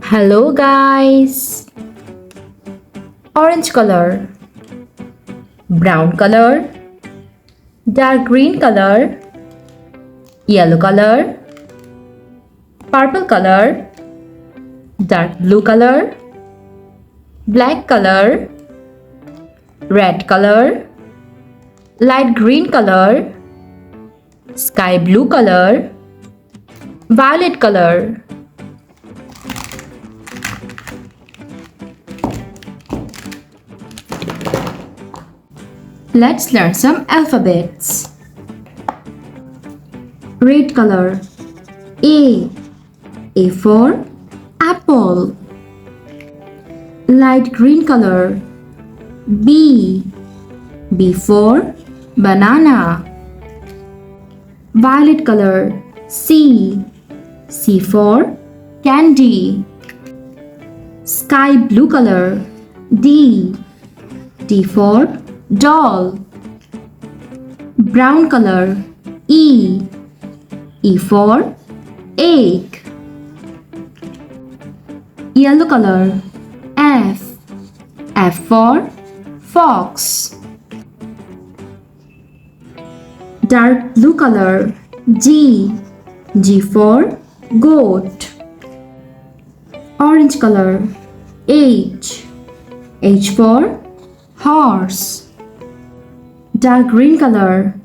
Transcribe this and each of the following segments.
Hello guys! Orange color, brown color, dark green color, yellow color, purple color, dark blue color, black color, red color, light green color, sky blue color, violet color. Let's learn some alphabets. Red color, A for apple. Light green color, B for banana. Violet color, C for candy. Sky blue color, D for doll. Brown color, E for egg. Yellow color, F for fox. Dark blue color, G for goat. Orange color, H for horse. Dark green color,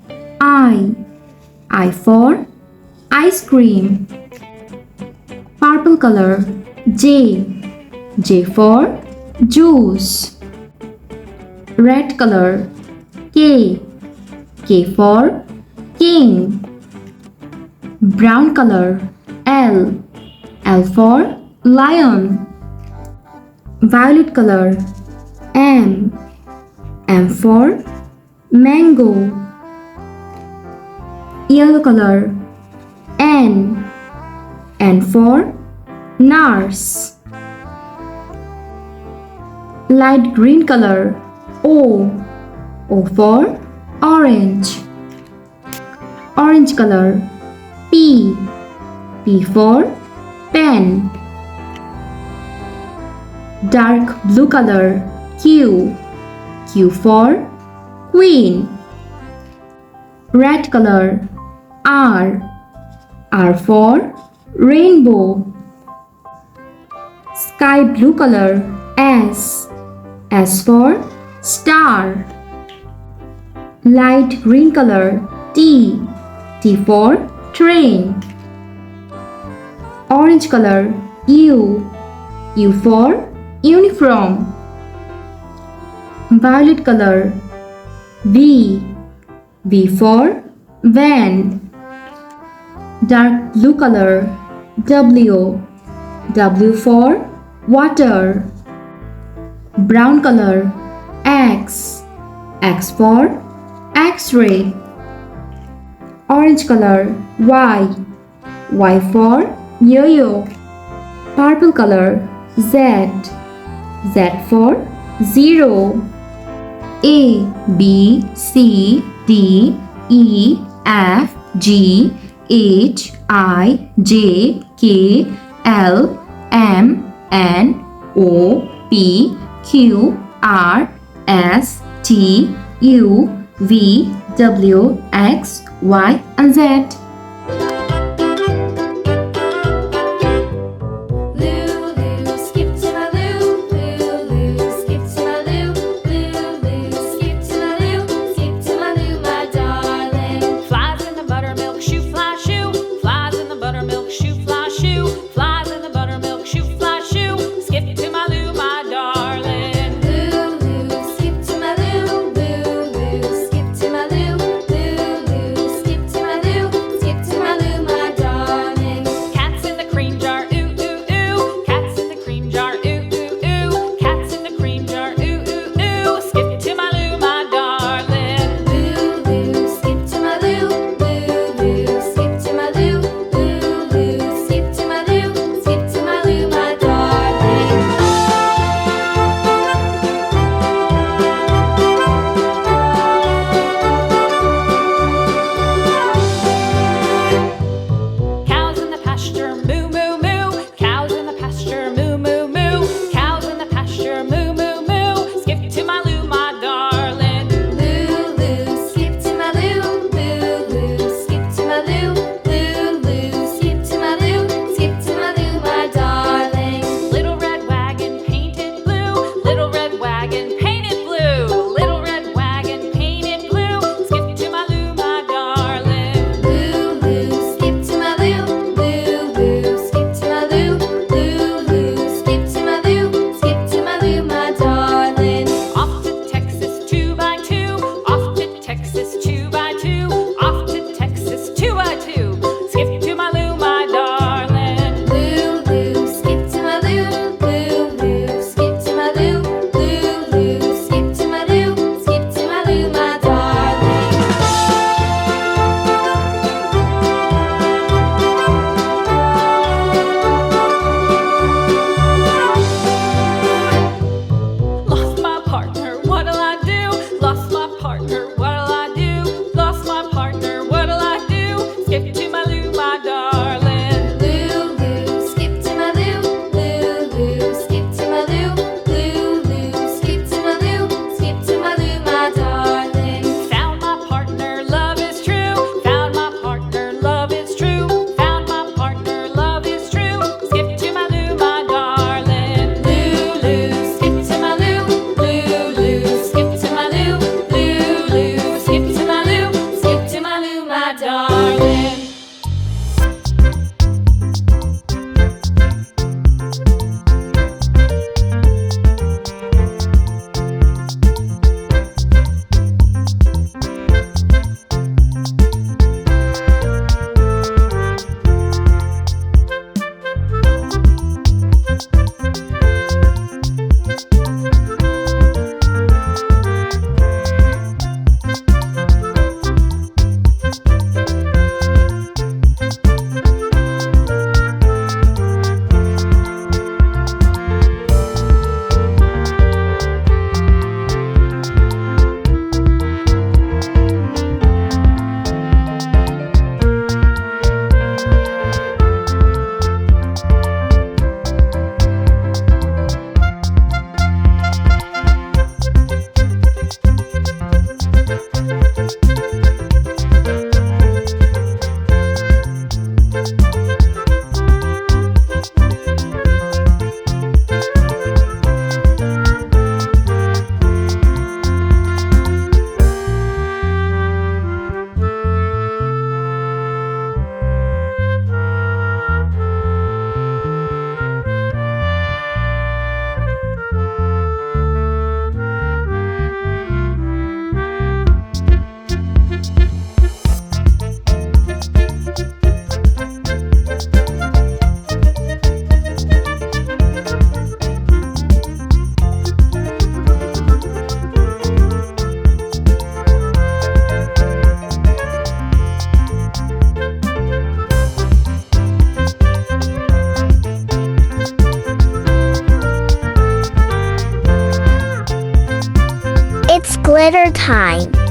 I for ice cream. Purple color, J for juice. Red color, K for king. Brown color, L for lion. Violet color, M for mango. Yellow color, N for nurse. Light green color, O for orange. Orange color, P for pen. Dark blue color, Q for queen. Red color, R for rainbow. Sky blue color, S for star. Light green color, T for train. Orange color, U for uniform. Violet color, V for van. Dark blue color, W for water. Brown color, X for X-ray. Orange color, Y for yo-yo. Purple color, Z for zero. A B C D E F G H I J K L M N O P Q R S T U V W X Y and Z. Glitter time.